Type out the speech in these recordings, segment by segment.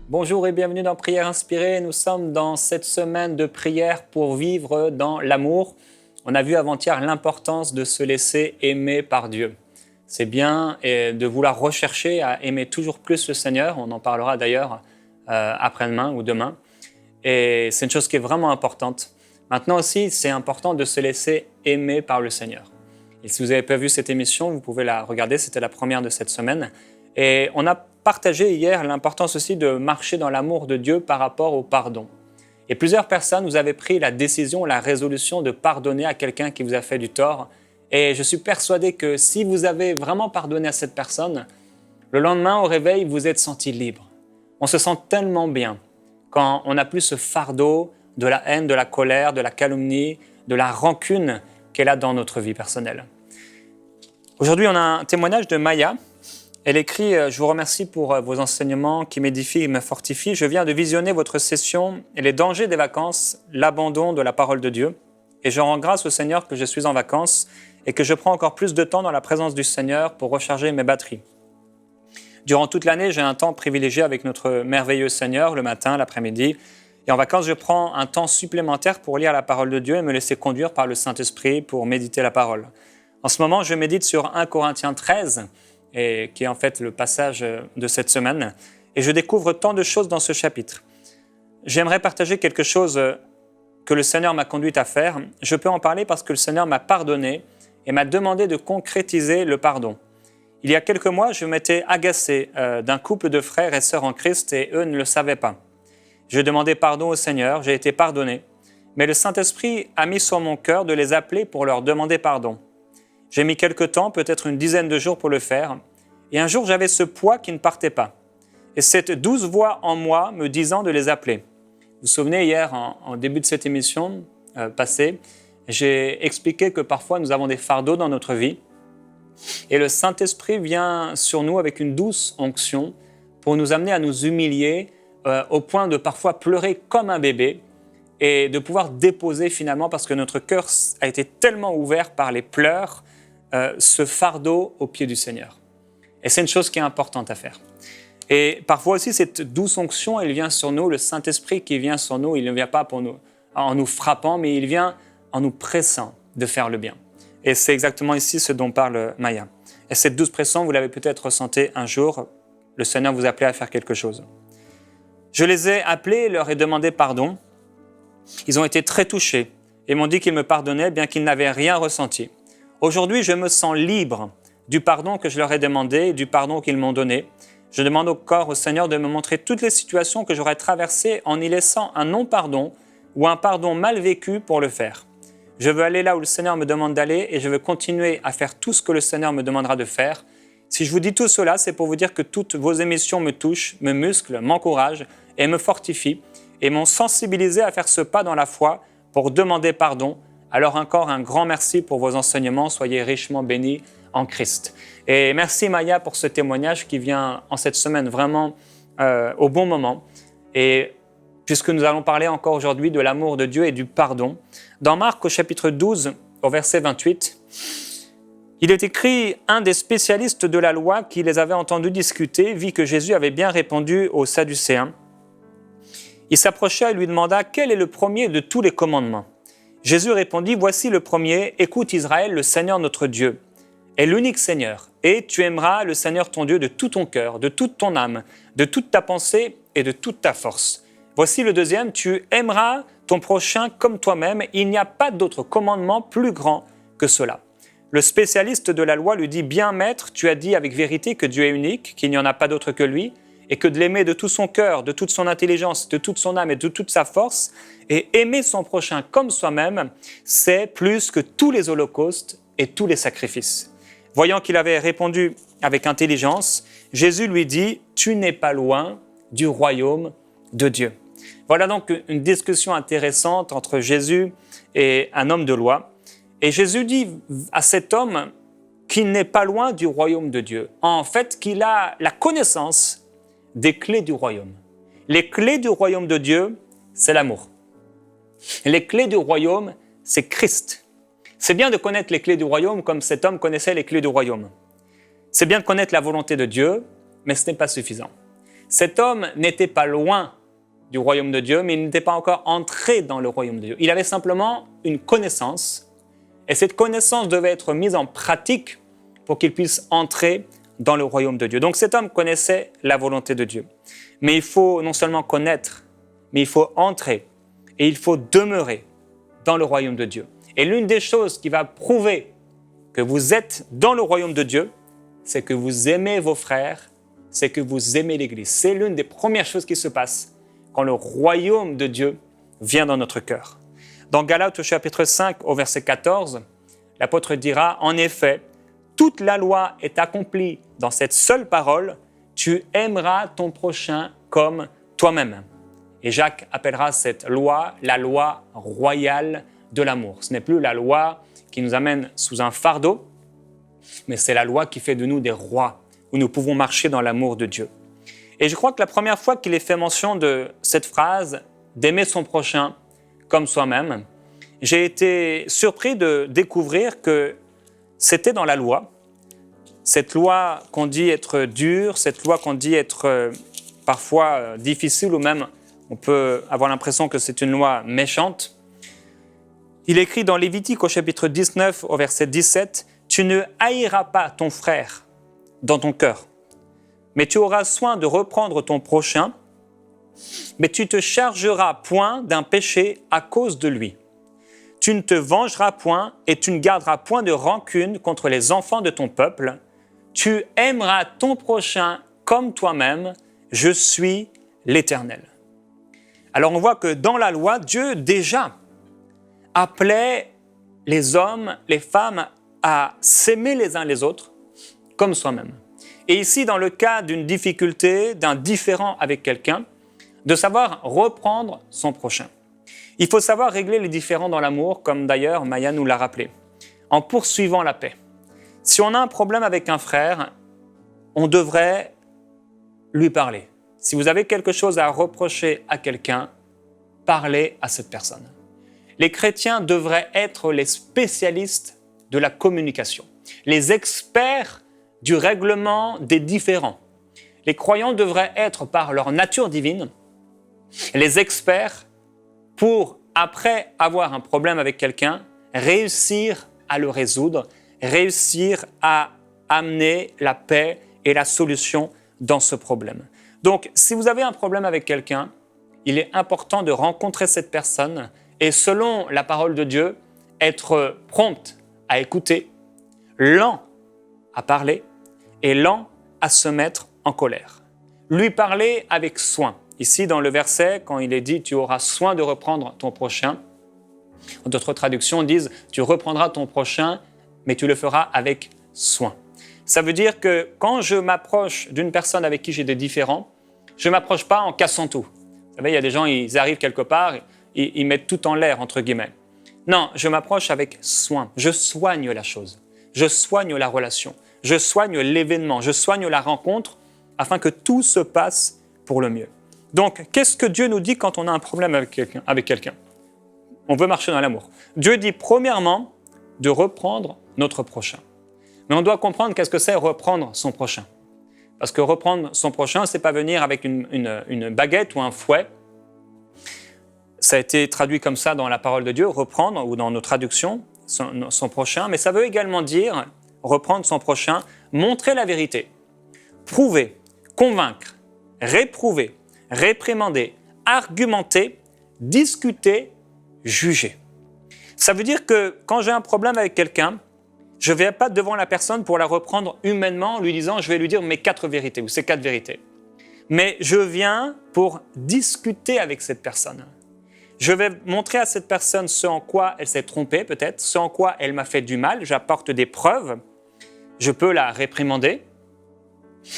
Bonjour et bienvenue dans Prière Inspirée. Nous sommes dans cette semaine de prière pour vivre dans l'amour. On a vu avant-hier l'importance de se laisser aimer par Dieu. C'est bien de vouloir rechercher à aimer toujours plus le Seigneur. On en parlera d'ailleurs après-demain ou demain. Et c'est une chose qui est vraiment importante. Maintenant aussi, c'est important de se laisser aimer par le Seigneur. Et si vous n'avez pas vu cette émission, vous pouvez la regarder. C'était la première de cette semaine. Et on a partagé hier l'importance aussi de marcher dans l'amour de Dieu par rapport au pardon. Et plusieurs personnes, vous avez pris la décision, la résolution de pardonner à quelqu'un qui vous a fait du tort. Et je suis persuadé que si vous avez vraiment pardonné à cette personne, le lendemain au réveil, vous êtes senti libre. On se sent tellement bien quand on n'a plus ce fardeau de la haine, de la colère, de la calomnie, de la rancune qu'elle a dans notre vie personnelle. Aujourd'hui, on a un témoignage de Maya. Elle écrit « Je vous remercie pour vos enseignements qui m'édifient et me fortifient. Je viens de visionner votre session et les dangers des vacances, l'abandon de la parole de Dieu. Et je rends grâce au Seigneur que je suis en vacances et que je prends encore plus de temps dans la présence du Seigneur pour recharger mes batteries. Durant toute l'année, j'ai un temps privilégié avec notre merveilleux Seigneur, le matin, l'après-midi. Et en vacances, je prends un temps supplémentaire pour lire la parole de Dieu et me laisser conduire par le Saint-Esprit pour méditer la parole. En ce moment, je médite sur 1 Corinthiens 13, et qui est en fait le passage de cette semaine. Et je découvre tant de choses dans ce chapitre. J'aimerais partager quelque chose que le Seigneur m'a conduit à faire. Je peux en parler parce que le Seigneur m'a pardonné et m'a demandé de concrétiser le pardon. Il y a quelques mois, je m'étais agacé d'un couple de frères et sœurs en Christ et eux ne le savaient pas. Je demandais pardon au Seigneur, j'ai été pardonné, mais le Saint-Esprit a mis sur mon cœur de les appeler pour leur demander pardon. J'ai mis quelques temps, peut-être une dizaine de jours pour le faire. Et un jour, j'avais ce poids qui ne partait pas. Et cette douce voix en moi me disant de les appeler. Vous vous souvenez, hier, en début de cette émission passée, j'ai expliqué que parfois nous avons des fardeaux dans notre vie. Et le Saint-Esprit vient sur nous avec une douce onction pour nous amener à nous humilier au point de parfois pleurer comme un bébé et de pouvoir déposer finalement, parce que notre cœur a été tellement ouvert par les pleurs, ce fardeau aux pieds du Seigneur. Et c'est une chose qui est importante à faire. Et parfois aussi, cette douce onction, elle vient sur nous, le Saint-Esprit qui vient sur nous, il ne vient pas en nous frappant, mais il vient en nous pressant de faire le bien. Et c'est exactement ici ce dont parle Maya. Et cette douce pression, vous l'avez peut-être ressenti un jour, le Seigneur vous appelait à faire quelque chose. Je les ai appelés et leur ai demandé pardon. Ils ont été très touchés et m'ont dit qu'ils me pardonnaient bien qu'ils n'avaient rien ressenti. Aujourd'hui, je me sens libre du pardon que je leur ai demandé et du pardon qu'ils m'ont donné. Je demande encore au Seigneur de me montrer toutes les situations que j'aurais traversées en y laissant un non-pardon ou un pardon mal vécu pour le faire. Je veux aller là où le Seigneur me demande d'aller et je veux continuer à faire tout ce que le Seigneur me demandera de faire. Si je vous dis tout cela, c'est pour vous dire que toutes vos émissions me touchent, me musclent, m'encouragent et me fortifient et m'ont sensibilisé à faire ce pas dans la foi pour demander pardon. Alors encore un grand merci pour vos enseignements, soyez richement bénis en Christ. Et merci Maya pour ce témoignage qui vient en cette semaine vraiment au bon moment. Et puisque nous allons parler encore aujourd'hui de l'amour de Dieu et du pardon, dans Marc au chapitre 12, au verset 28, il est écrit « Un des spécialistes de la loi qui les avait entendus discuter vit que Jésus avait bien répondu aux Sadducéens. Il s'approcha et lui demanda « Quel est le premier de tous les commandements ?» Jésus répondit « Voici le premier, écoute Israël, le Seigneur notre Dieu est l'unique Seigneur, et tu aimeras le Seigneur ton Dieu de tout ton cœur, de toute ton âme, de toute ta pensée et de toute ta force. Voici le deuxième, tu aimeras ton prochain comme toi-même, il n'y a pas d'autre commandement plus grand que cela. » Le spécialiste de la loi lui dit « Bien maître, tu as dit avec vérité que Dieu est unique, qu'il n'y en a pas d'autre que lui, et que de l'aimer de tout son cœur, de toute son intelligence, de toute son âme et de toute sa force, et aimer son prochain comme soi-même, c'est plus que tous les holocaustes et tous les sacrifices. » Voyant qu'il avait répondu avec intelligence, Jésus lui dit « Tu n'es pas loin du royaume de Dieu. » Voilà donc une discussion intéressante entre Jésus et un homme de loi. Et Jésus dit à cet homme qu'il n'est pas loin du royaume de Dieu. En fait, qu'il a la connaissance des clés du royaume. Les clés du royaume de Dieu, c'est l'amour. Les clés du royaume, c'est Christ. C'est bien de connaître les clés du royaume comme cet homme connaissait les clés du royaume. C'est bien de connaître la volonté de Dieu, mais ce n'est pas suffisant. Cet homme n'était pas loin du royaume de Dieu, mais il n'était pas encore entré dans le royaume de Dieu. Il avait simplement une connaissance, et cette connaissance devait être mise en pratique pour qu'il puisse entrer dans le royaume de Dieu. Donc cet homme connaissait la volonté de Dieu. Mais il faut non seulement connaître, mais il faut entrer et il faut demeurer dans le royaume de Dieu. Et l'une des choses qui va prouver que vous êtes dans le royaume de Dieu, c'est que vous aimez vos frères, c'est que vous aimez l'Église. C'est l'une des premières choses qui se passe quand le royaume de Dieu vient dans notre cœur. Dans Galates au chapitre 5 au verset 14, l'apôtre dira « En effet, toute la loi est accomplie dans cette seule parole, tu aimeras ton prochain comme toi-même. » Et Jacques appellera cette loi la loi royale de l'amour. Ce n'est plus la loi qui nous amène sous un fardeau, mais c'est la loi qui fait de nous des rois, où nous pouvons marcher dans l'amour de Dieu. Et je crois que la première fois qu'il est fait mention de cette phrase, d'aimer son prochain comme soi-même, j'ai été surpris de découvrir que c'était dans la loi. Cette loi qu'on dit être dure, cette loi qu'on dit être parfois difficile ou même on peut avoir l'impression que c'est une loi méchante. Il écrit dans Lévitique au chapitre 19 au verset 17 « Tu ne haïras pas ton frère dans ton cœur, mais tu auras soin de reprendre ton prochain, mais tu te chargeras point d'un péché à cause de lui. Tu ne te vengeras point et tu ne garderas point de rancune contre les enfants de ton peuple. Tu aimeras ton prochain comme toi-même. Je suis l'Éternel. » Alors on voit que dans la loi, Dieu déjà appelait les hommes, les femmes à s'aimer les uns les autres comme soi-même. Et ici, dans le cas d'une difficulté, d'un différend avec quelqu'un, de savoir reprendre son prochain. Il faut savoir régler les différends dans l'amour, comme d'ailleurs Maya nous l'a rappelé, en poursuivant la paix. Si on a un problème avec un frère, on devrait lui parler. Si vous avez quelque chose à reprocher à quelqu'un, parlez à cette personne. Les chrétiens devraient être les spécialistes de la communication, les experts du règlement des différends. Les croyants devraient être, par leur nature divine, les experts pour, après avoir un problème avec quelqu'un, réussir à le résoudre, réussir à amener la paix et la solution dans ce problème. Donc, si vous avez un problème avec quelqu'un, il est important de rencontrer cette personne et, selon la parole de Dieu, être prompt à écouter, lent à parler et lent à se mettre en colère. Lui parler avec soin. Ici, dans le verset, quand il est dit « tu auras soin de reprendre ton prochain », d'autres traductions disent « tu reprendras ton prochain, mais tu le feras avec soin ». Ça veut dire que quand je m'approche d'une personne avec qui j'ai des différends, je ne m'approche pas en cassant tout. Vous savez, il y a des gens, ils arrivent quelque part, ils mettent tout en l'air, entre guillemets. Non, je m'approche avec soin. Je soigne la chose. Je soigne la relation. Je soigne l'événement. Je soigne la rencontre afin que tout se passe pour le mieux. Donc, qu'est-ce que Dieu nous dit quand on a un problème avec quelqu'un? On veut marcher dans l'amour. Dieu dit premièrement de reprendre notre prochain. Mais on doit comprendre qu'est-ce que c'est reprendre son prochain. Parce que reprendre son prochain, ce n'est pas venir avec une baguette ou un fouet. Ça a été traduit comme ça dans la parole de Dieu, reprendre, ou dans nos traductions, son prochain. Mais ça veut également dire, reprendre son prochain, montrer la vérité, prouver, convaincre, réprouver, réprimander, argumenter, discuter, juger. Ça veut dire que quand j'ai un problème avec quelqu'un, je ne vais pas devant la personne pour la reprendre humainement en lui disant, je vais lui dire mes 4 vérités ou ces 4 vérités. Mais je viens pour discuter avec cette personne. Je vais montrer à cette personne ce en quoi elle s'est trompée peut-être, ce en quoi elle m'a fait du mal, j'apporte des preuves, je peux la réprimander,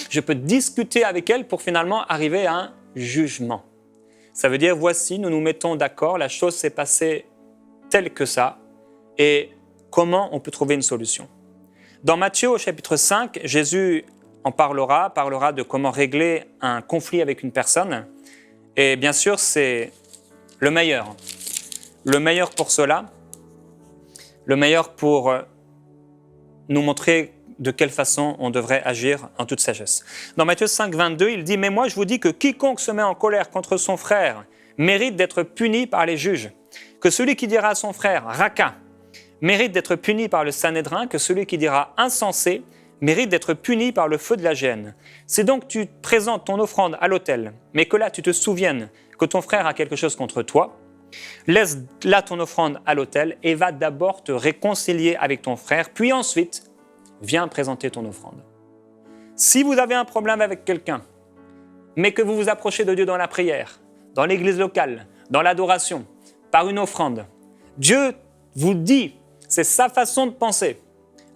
je peux discuter avec elle pour finalement arriver à un jugement. Ça veut dire, voici, nous nous mettons d'accord, la chose s'est passée telle que ça, et comment on peut trouver une solution. Dans Matthieu au chapitre 5, Jésus en parlera de comment régler un conflit avec une personne. Et bien sûr, c'est le meilleur. Le meilleur pour cela, le meilleur pour nous montrer de quelle façon on devrait agir en toute sagesse. Dans Matthieu 5, 22, il dit « Mais moi, je vous dis que quiconque se met en colère contre son frère mérite d'être puni par les juges. Que celui qui dira à son frère « Raka » mérite d'être puni par le Sanhédrin, que celui qui dira « Insensé » mérite d'être puni par le feu de la géhenne. C'est donc tu présentes ton offrande à l'autel, mais que là tu te souviennes que ton frère a quelque chose contre toi, laisse là ton offrande à l'autel et va d'abord te réconcilier avec ton frère, puis ensuite, viens présenter ton offrande. Si vous avez un problème avec quelqu'un, mais que vous vous approchez de Dieu dans la prière, dans l'église locale, dans l'adoration, par une offrande, Dieu vous dit, c'est sa façon de penser.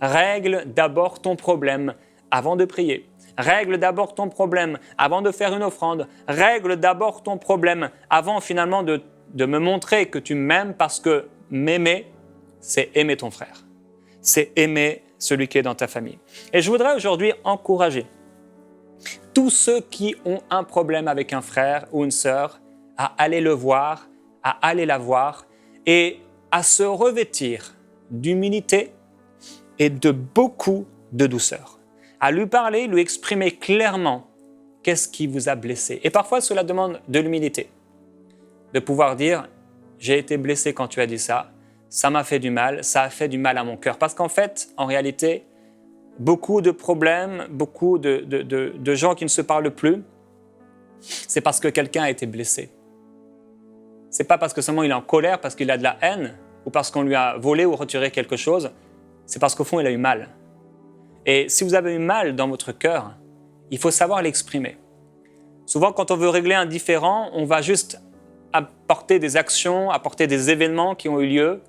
Règle d'abord ton problème avant de prier. Règle d'abord ton problème avant de faire une offrande. Règle d'abord ton problème avant finalement de me montrer que tu m'aimes, parce que m'aimer, c'est aimer ton frère. C'est aimer celui qui est dans ta famille. Et je voudrais aujourd'hui encourager tous ceux qui ont un problème avec un frère ou une sœur à aller le voir, à aller la voir et à se revêtir d'humilité et de beaucoup de douceur. À lui parler, lui exprimer clairement qu'est-ce qui vous a blessé. Et parfois, cela demande de l'humilité. De pouvoir dire, j'ai été blessé quand tu as dit ça, ça m'a fait du mal, ça a fait du mal à mon cœur. Parce qu'en fait, en réalité, beaucoup de problèmes, beaucoup de gens qui ne se parlent plus, c'est parce que quelqu'un a été blessé. C'est pas parce que seulement il est en colère, parce qu'il a de la haine, ou parce qu'on lui a volé ou retiré quelque chose, c'est parce qu'au fond, il a eu mal. Et si vous avez eu mal dans votre cœur, il faut savoir l'exprimer. Souvent, quand on veut régler un différend, on va juste apporter des actions, apporter des événements qui ont eu lieu,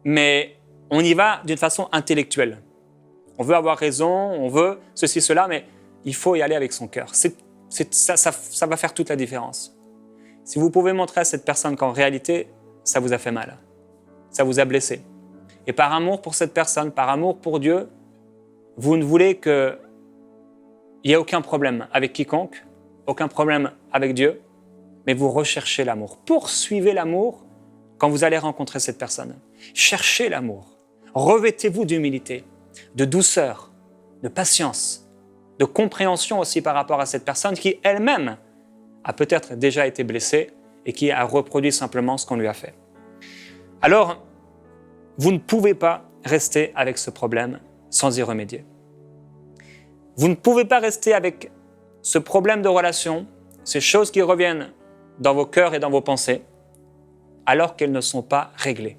mais on y va d'une façon intellectuelle. On veut avoir raison, on veut ceci, cela, mais il faut y aller avec son cœur. Ça va faire toute la différence. Si vous pouvez montrer à cette personne qu'en réalité, ça vous a fait mal, ça vous a blessé, et par amour pour cette personne, par amour pour Dieu, vous ne voulez qu'il n'y ait aucun problème avec quiconque, aucun problème avec Dieu, mais vous recherchez l'amour. Poursuivez l'amour quand vous allez rencontrer cette personne. Cherchez l'amour. Revêtez-vous d'humilité, de douceur, de patience, de compréhension aussi par rapport à cette personne qui elle-même a peut-être déjà été blessée et qui a reproduit simplement ce qu'on lui a fait. Alors, vous ne pouvez pas rester avec ce problème sans y remédier. Vous ne pouvez pas rester avec ce problème de relation, ces choses qui reviennent dans vos cœurs et dans vos pensées, alors qu'elles ne sont pas réglées.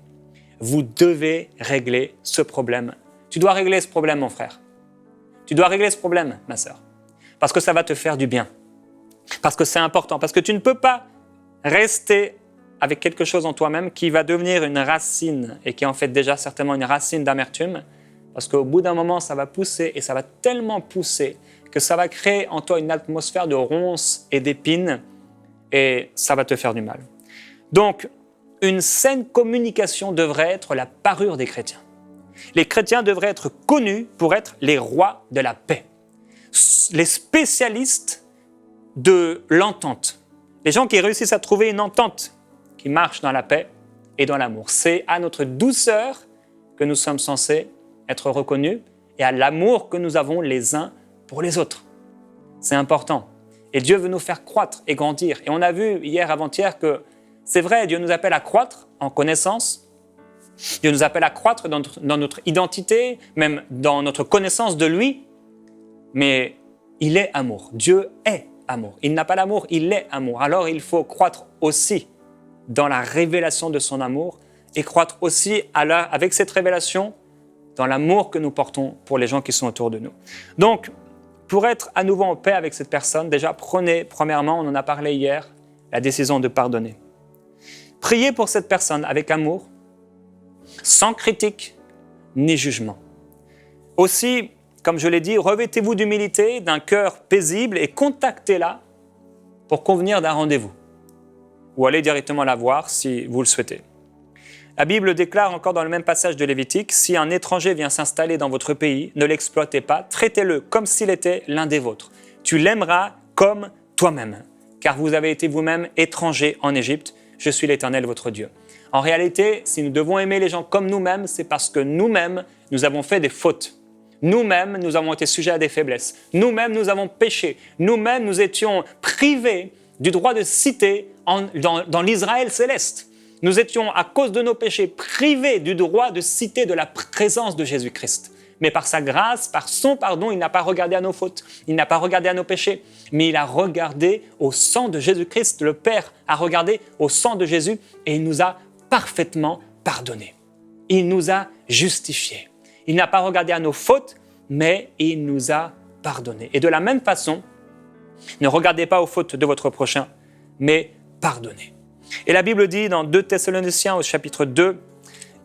Vous devez régler ce problème. Tu dois régler ce problème, mon frère. Tu dois régler ce problème, ma sœur. Parce que ça va te faire du bien. Parce que c'est important. Parce que tu ne peux pas rester avec quelque chose en toi-même qui va devenir une racine et qui est en fait déjà certainement une racine d'amertume, parce qu'au bout d'un moment, ça va pousser et ça va tellement pousser que ça va créer en toi une atmosphère de ronces et d'épines et ça va te faire du mal. Donc, une saine communication devrait être la parure des chrétiens. Les chrétiens devraient être connus pour être les rois de la paix, les spécialistes de l'entente, les gens qui réussissent à trouver une entente qui marche dans la paix et dans l'amour. C'est à notre douceur que nous sommes censés être reconnus et à l'amour que nous avons les uns pour les autres. C'est important. Et Dieu veut nous faire croître et grandir. Et on a vu hier, avant-hier, que c'est vrai, Dieu nous appelle à croître en connaissance. Dieu nous appelle à croître dans notre identité, même dans notre connaissance de lui. Mais il est amour. Dieu est amour. Il n'a pas l'amour, il est amour. Alors il faut croître aussi dans la révélation de son amour et croître aussi avec cette révélation dans l'amour que nous portons pour les gens qui sont autour de nous. Donc, pour être à nouveau en paix avec cette personne, déjà prenez, premièrement, on en a parlé hier, la décision de pardonner. Priez pour cette personne avec amour, sans critique ni jugement. Aussi, comme je l'ai dit, revêtez-vous d'humilité, d'un cœur paisible et contactez-la pour convenir d'un rendez-vous. Ou allez directement la voir si vous le souhaitez. La Bible déclare encore dans le même passage de Lévitique, « Si un étranger vient s'installer dans votre pays, ne l'exploitez pas, traitez-le comme s'il était l'un des vôtres. Tu l'aimeras comme toi-même, car vous avez été vous-même étranger en Égypte. Je suis l'Éternel, votre Dieu. » En réalité, si nous devons aimer les gens comme nous-mêmes, c'est parce que nous-mêmes, nous avons fait des fautes. Nous-mêmes, nous avons été sujets à des faiblesses. Nous-mêmes, nous avons péché. Nous-mêmes, nous étions privés du droit de cité dans l'Israël céleste. Nous étions, à cause de nos péchés, privés du droit de cité de la présence de Jésus-Christ. Mais par sa grâce, par son pardon, il n'a pas regardé à nos fautes, il n'a pas regardé à nos péchés, mais il a regardé au sang de Jésus-Christ. Le Père a regardé au sang de Jésus et il nous a parfaitement pardonnés. Il nous a justifiés. Il n'a pas regardé à nos fautes, mais il nous a pardonnés. Et de la même façon, ne regardez pas aux fautes de votre prochain, mais pardonnez. Et la Bible dit dans 2 Thessaloniciens au chapitre 2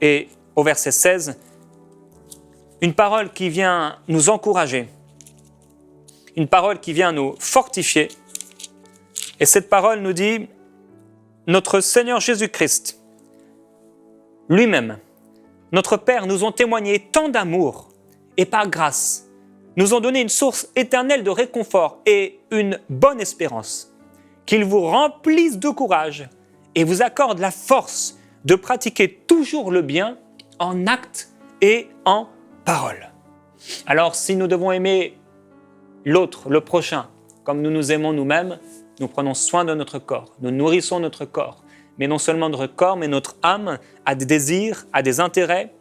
et au verset 16, une parole qui vient nous encourager, une parole qui vient nous fortifier. Et cette parole nous dit, notre Seigneur Jésus-Christ, lui-même, notre Père, nous ont témoigné tant d'amour et par grâce, nous ont donné une source éternelle de réconfort et une bonne espérance, qu'il vous remplisse de courage et vous accorde la force de pratiquer toujours le bien en actes et en parole. Alors, si nous devons aimer l'autre, le prochain, comme nous nous aimons nous-mêmes, nous prenons soin de notre corps, nous nourrissons notre corps. Mais non seulement notre corps, mais notre âme a des désirs, a des intérêts.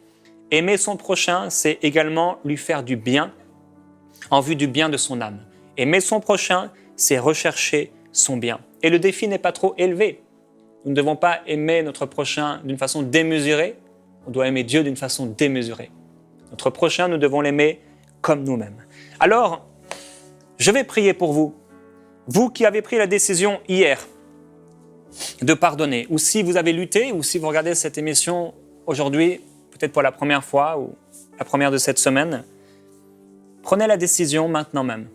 Aimer son prochain, c'est également lui faire du bien en vue du bien de son âme. Aimer son prochain, c'est rechercher son bien. Et le défi n'est pas trop élevé. Nous ne devons pas aimer notre prochain d'une façon démesurée. On doit aimer Dieu d'une façon démesurée. Notre prochain, nous devons l'aimer comme nous-mêmes. Alors, je vais prier pour vous. Vous qui avez pris la décision hier de pardonner, ou si vous avez lutté, ou si vous regardez cette émission aujourd'hui, peut-être pour la première fois, ou la première de cette semaine, prenez la décision maintenant même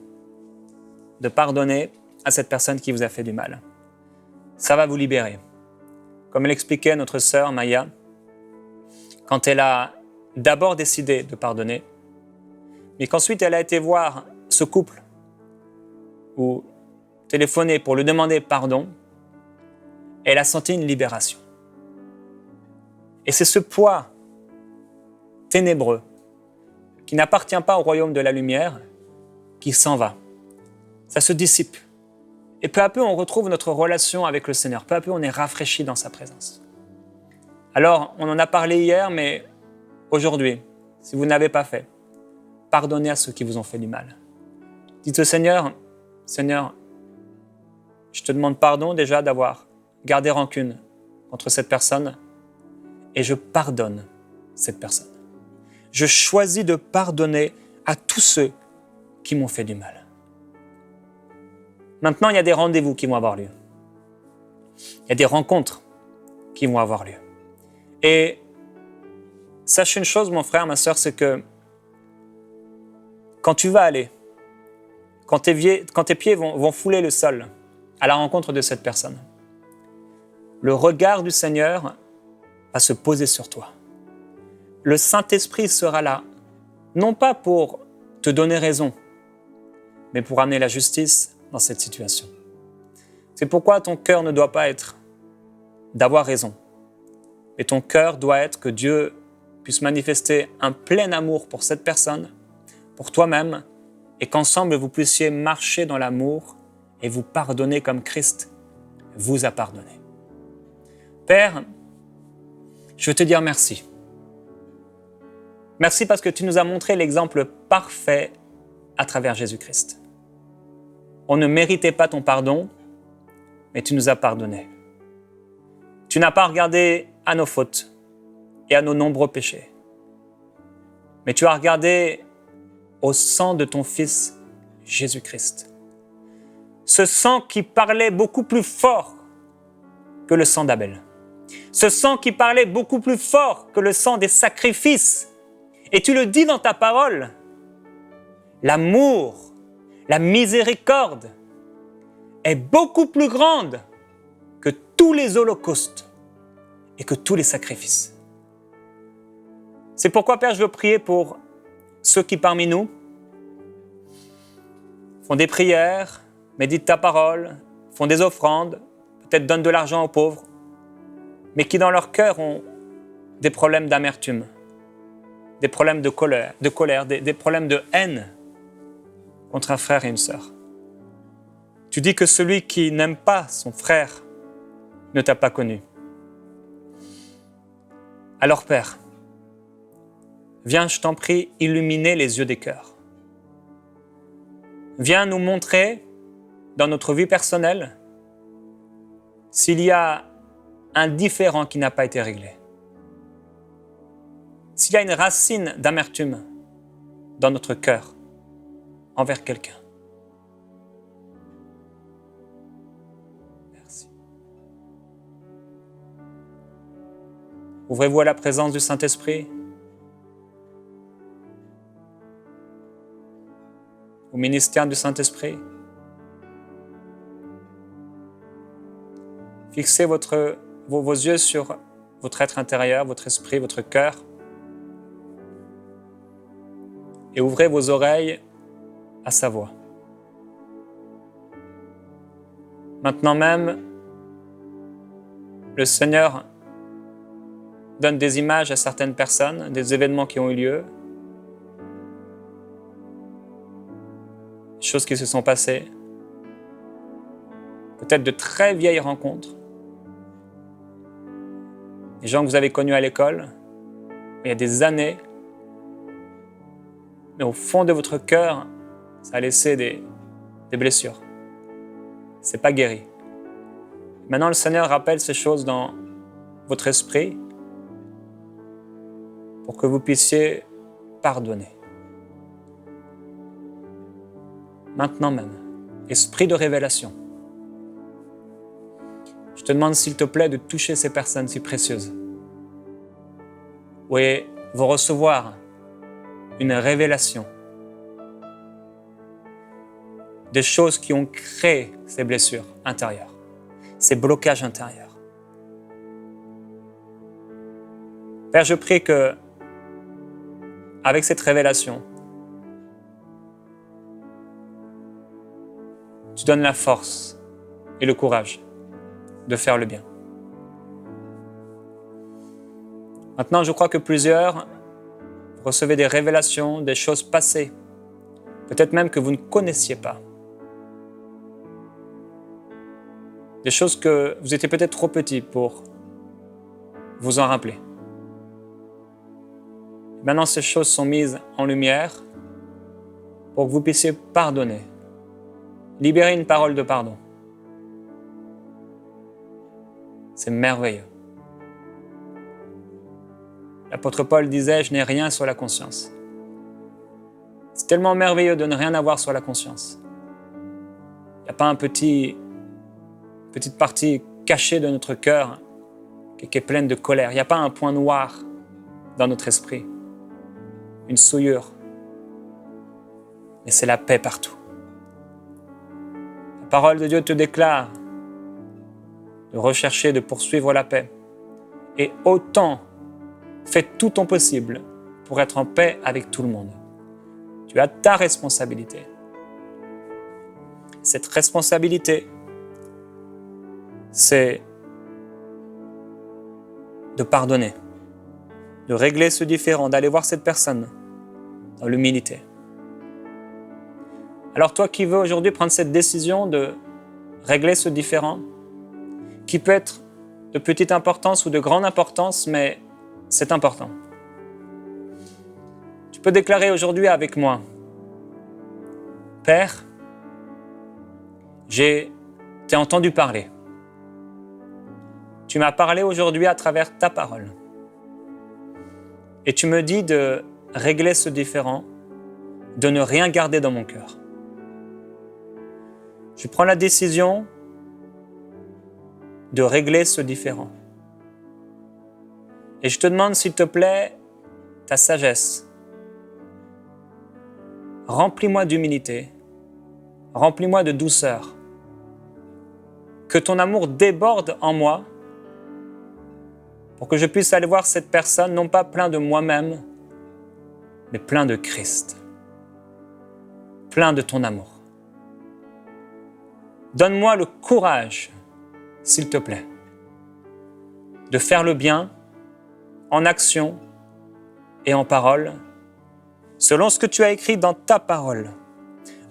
de pardonner à cette personne qui vous a fait du mal. Ça va vous libérer. Comme l'expliquait notre sœur Maya, quand elle a d'abord décidé de pardonner, mais qu'ensuite elle a été voir ce couple ou téléphoner pour lui demander pardon, elle a senti une libération. Et c'est ce poids ténébreux qui n'appartient pas au royaume de la lumière qui s'en va. Ça se dissipe. Et peu à peu, on retrouve notre relation avec le Seigneur. Peu à peu, on est rafraîchi dans sa présence. Alors, on en a parlé hier, mais aujourd'hui, si vous n'avez pas fait, pardonnez à ceux qui vous ont fait du mal. Dites au Seigneur, Seigneur, je te demande pardon déjà d'avoir gardé rancune contre cette personne et je pardonne cette personne. Je choisis de pardonner à tous ceux qui m'ont fait du mal. Maintenant, il y a des rendez-vous qui vont avoir lieu. Il y a des rencontres qui vont avoir lieu. Et sache une chose, mon frère, ma sœur, c'est que quand tu vas aller, quand tes pieds vont fouler le sol à la rencontre de cette personne, le regard du Seigneur va se poser sur toi. Le Saint-Esprit sera là, non pas pour te donner raison, mais pour amener la justice dans cette situation. C'est pourquoi ton cœur ne doit pas être d'avoir raison, mais ton cœur doit être que Dieu puisse manifester un plein amour pour cette personne, pour toi-même, et qu'ensemble vous puissiez marcher dans l'amour et vous pardonner comme Christ vous a pardonné. Père, je veux te dire merci. Merci parce que tu nous as montré l'exemple parfait à travers Jésus-Christ. On ne méritait pas ton pardon, mais tu nous as pardonné. Tu n'as pas regardé à nos fautes et à nos nombreux péchés, mais tu as regardé au sang de ton Fils Jésus-Christ. Ce sang qui parlait beaucoup plus fort que le sang d'Abel. Ce sang qui parlait beaucoup plus fort que le sang des sacrifices. Et tu le dis dans ta parole, l'amour, la miséricorde est beaucoup plus grande que tous les holocaustes et que tous les sacrifices. C'est pourquoi, Père, je veux prier pour ceux qui parmi nous font des prières, méditent ta parole, font des offrandes, peut-être donnent de l'argent aux pauvres, mais qui dans leur cœur ont des problèmes d'amertume, des problèmes de colère, des problèmes de haine contre un frère et une sœur. Tu dis que celui qui n'aime pas son frère ne t'a pas connu. Alors Père, viens, je t'en prie, illuminer les yeux des cœurs. Viens nous montrer dans notre vie personnelle s'il y a un différend qui n'a pas été réglé. S'il y a une racine d'amertume dans notre cœur envers quelqu'un. Merci. Ouvrez-vous à la présence du Saint-Esprit, au ministère du Saint-Esprit. Fixez vos yeux sur votre être intérieur, votre esprit, votre cœur. Et ouvrez vos oreilles à sa voix. Maintenant même, le Seigneur donne des images à certaines personnes, des événements qui ont eu lieu, des choses qui se sont passées, peut-être de très vieilles rencontres, des gens que vous avez connus à l'école, il y a des années, mais au fond de votre cœur, ça a laissé des blessures. Ce n'est pas guéri. Maintenant, le Seigneur rappelle ces choses dans votre esprit pour que vous puissiez pardonner. Maintenant même, esprit de révélation. Je te demande s'il te plaît de toucher ces personnes si précieuses. Oui, vous recevoir une révélation des choses qui ont créé ces blessures intérieures, ces blocages intérieurs. Père, je prie que, avec cette révélation, tu donnes la force et le courage de faire le bien. Maintenant, je crois que plusieurs recevez des révélations, des choses passées, peut-être même que vous ne connaissiez pas. Des choses que vous étiez peut-être trop petit pour vous en rappeler. Maintenant, ces choses sont mises en lumière pour que vous puissiez pardonner, libérer une parole de pardon. C'est merveilleux. L'apôtre Paul disait « Je n'ai rien sur la conscience ». C'est tellement merveilleux de ne rien avoir sur la conscience. Il n'y a pas une petite partie cachée de notre cœur qui est pleine de colère. Il n'y a pas un point noir dans notre esprit, une souillure. Mais c'est la paix partout. La parole de Dieu te déclare de rechercher, de poursuivre la paix. Et autant, fais tout ton possible pour être en paix avec tout le monde. Tu as ta responsabilité. Cette responsabilité, c'est de pardonner, de régler ce différend, d'aller voir cette personne dans l'humilité. Alors toi qui veux aujourd'hui prendre cette décision de régler ce différend, qui peut être de petite importance ou de grande importance, mais c'est important. Tu peux déclarer aujourd'hui avec moi, Père, t'ai entendu parler. Tu m'as parlé aujourd'hui à travers ta parole. Et tu me dis de régler ce différend, de ne rien garder dans mon cœur. Je prends la décision de régler ce différend. Et je te demande, s'il te plaît, ta sagesse. Remplis-moi d'humilité, remplis-moi de douceur. Que ton amour déborde en moi pour que je puisse aller voir cette personne, non pas plein de moi-même, mais plein de Christ, plein de ton amour. Donne-moi le courage, s'il te plaît, de faire le bien en action, et en parole, selon ce que tu as écrit dans ta parole.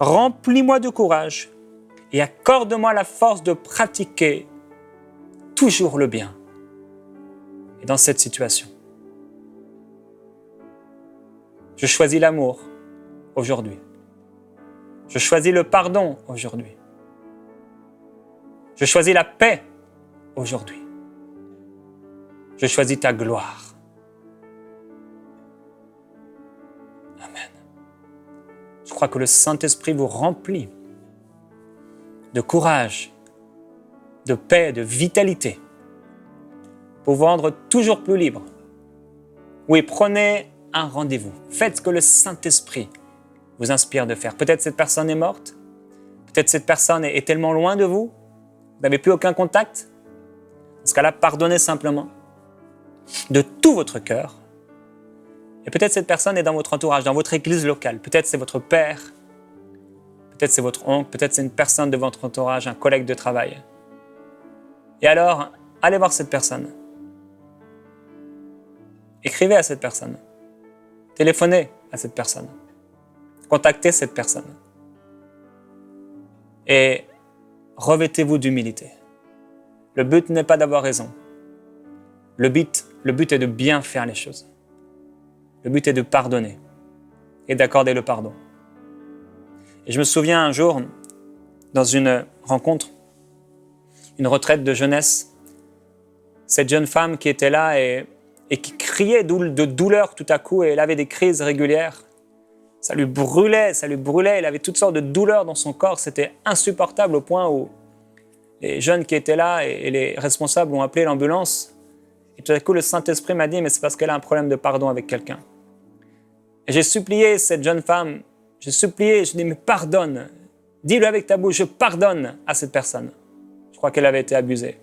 Remplis-moi de courage et accorde-moi la force de pratiquer toujours le bien. Et dans cette situation, je choisis l'amour aujourd'hui. Je choisis le pardon aujourd'hui. Je choisis la paix aujourd'hui. Je choisis ta gloire. Amen. Je crois que le Saint-Esprit vous remplit de courage, de paix, de vitalité pour vous rendre toujours plus libre. Oui, prenez un rendez-vous. Faites ce que le Saint-Esprit vous inspire de faire. Peut-être cette personne est morte. Peut-être cette personne est tellement loin de vous. Vous n'avez plus aucun contact. Dans ce cas-là, pardonnez simplement de tout votre cœur. Et peut-être cette personne est dans votre entourage, dans votre église locale. Peut-être c'est votre père. Peut-être c'est votre oncle. Peut-être c'est une personne de votre entourage, un collègue de travail. Et alors, allez voir cette personne. Écrivez à cette personne. Téléphonez à cette personne. Contactez cette personne. Et revêtez-vous d'humilité. Le but n'est pas d'avoir raison. Le but est de bien faire les choses. Le but est de pardonner et d'accorder le pardon. Et je me souviens un jour, dans une rencontre, une retraite de jeunesse, cette jeune femme qui était là et qui criait de douleur tout à coup, et elle avait des crises régulières. Ça lui brûlait, elle avait toutes sortes de douleurs dans son corps, c'était insupportable au point où les jeunes qui étaient là et les responsables ont appelé l'ambulance. Et tout à coup, le Saint-Esprit m'a dit, mais c'est parce qu'elle a un problème de pardon avec quelqu'un. Et j'ai supplié cette jeune femme, je dis, mais pardonne, dis-le avec ta bouche, je pardonne à cette personne. Je crois qu'elle avait été abusée.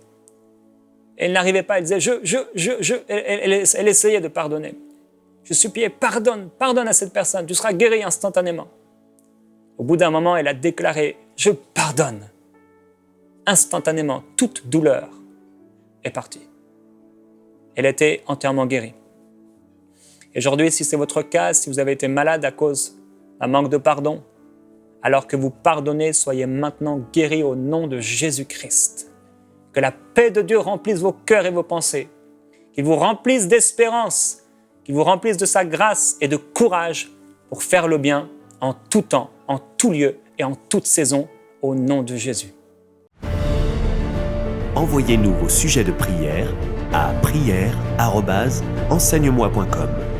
Et elle n'arrivait pas, elle disait, elle essayait de pardonner. Je suppliais, pardonne à cette personne, tu seras guéri instantanément. Au bout d'un moment, elle a déclaré, je pardonne. Instantanément, toute douleur est partie. Elle était entièrement guérie. Et aujourd'hui, si c'est votre cas, si vous avez été malade à cause d'un manque de pardon, alors que vous pardonnez, soyez maintenant guéris au nom de Jésus-Christ. Que la paix de Dieu remplisse vos cœurs et vos pensées, qu'il vous remplisse d'espérance, qu'il vous remplisse de sa grâce et de courage pour faire le bien en tout temps, en tout lieu et en toute saison, au nom de Jésus. Envoyez-nous vos sujets de prière à prière@enseigne-moi.com.